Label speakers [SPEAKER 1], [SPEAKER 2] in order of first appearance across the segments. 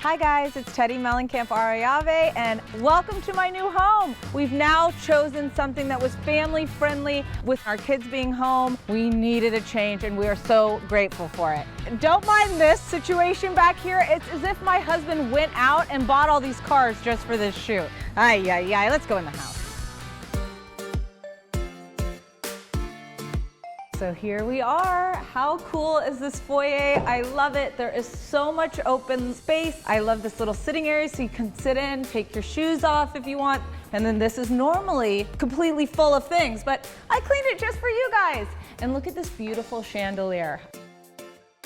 [SPEAKER 1] Hi guys, it's Teddi Mellencamp Arroyave and welcome to my new home. We've now chosen something that was family friendly. With our kids being home, we needed a change and we are so grateful for it. Don't mind this situation back here. It's as if my husband went out and bought all these cars just for this shoot. Ay, ay, ay, let's go in the house. So here we are. How cool is this foyer? I love it. There is so much open space. I love this little sitting area so you can sit in, take your shoes off if you want. And then this is normally completely full of things, but I cleaned it just for you guys. And look at this beautiful chandelier.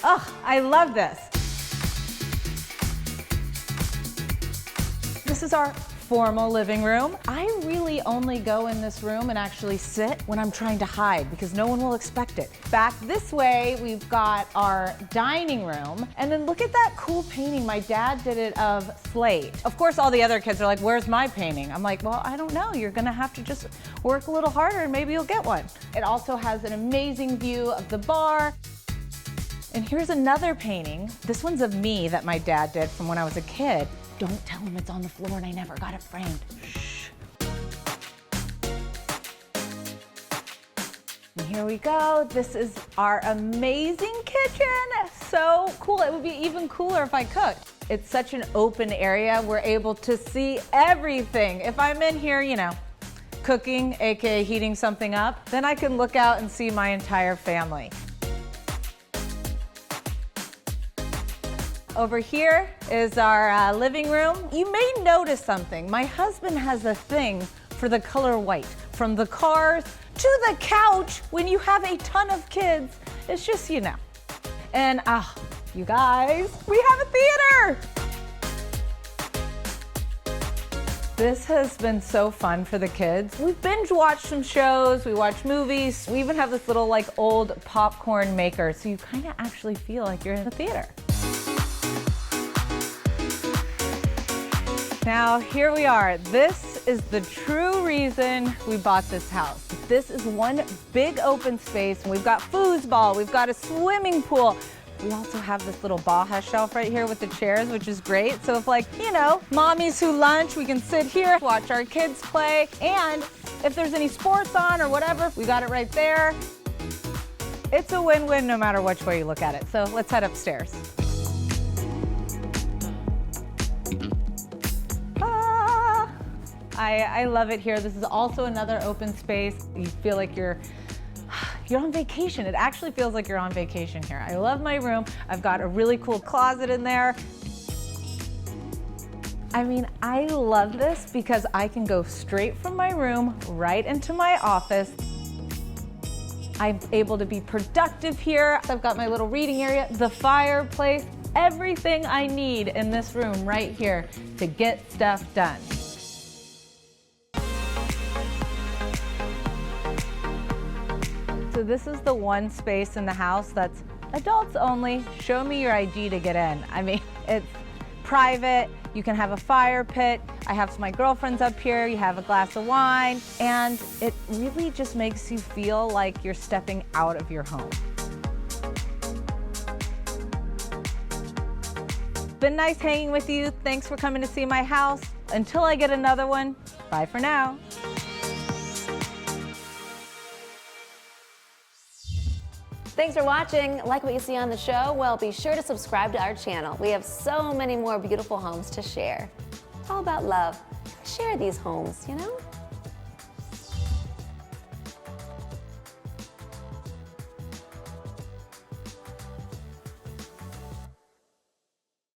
[SPEAKER 1] Oh, I love this. This is our formal living room. I really only go in this room and actually sit when I'm trying to hide because no one will expect it. Back this way, we've got our dining room. And then look at that cool painting. My dad did it of Slate. Of course, all the other kids are like, where's my painting? I'm like, well, I don't know. You're gonna have to just work a little harder and maybe you'll get one. It also has an amazing view of the bar. And here's another painting. This one's of me that my dad did from when I was a kid. Don't tell him it's on the floor and I never got it framed. Shh. And here we go. This is our amazing kitchen. So cool. It would be even cooler if I cooked. It's such an open area. We're able to see everything. If I'm in here, you know, cooking, aka heating something up, then I can look out and see my entire family. Over here is our living room. You may notice something. My husband has a thing for the color white. From the cars to the couch when you have a ton of kids. It's just, you know. And you guys, we have a theater! This has been so fun for the kids. We've binge watched some shows, we watch movies. We even have this little like old popcorn maker, so you kind of actually feel like you're in the theater. Now, here we are. This is the true reason we bought this house. This is one big open space. We've got foosball, we've got a swimming pool. We also have this little Baja shelf right here with the chairs, which is great. So if like, you know, mommies who lunch, we can sit here, watch our kids play. And if there's any sports on or whatever, we got it right there. It's a win-win no matter which way you look at it. So let's head upstairs. I love it here. This is also another open space. You feel like you're on vacation. It actually feels like you're on vacation here. I love my room. I've got a really cool closet in there. I mean, I love this because I can go straight from my room right into my office. I'm able to be productive here. I've got my little reading area, the fireplace, everything I need in this room right here to get stuff done. So this is the one space in the house that's adults only. Show me your ID to get in. I mean, it's private. You can have a fire pit. I have my girlfriends up here. You have a glass of wine. And it really just makes you feel like you're stepping out of your home. Been nice hanging with you. Thanks for coming to see my house. Until I get another one, bye for now.
[SPEAKER 2] Thanks for watching. Like what you see on the show? Well, be sure to subscribe to our channel. We have so many more beautiful homes to share. It's all about love. Share these homes, you know?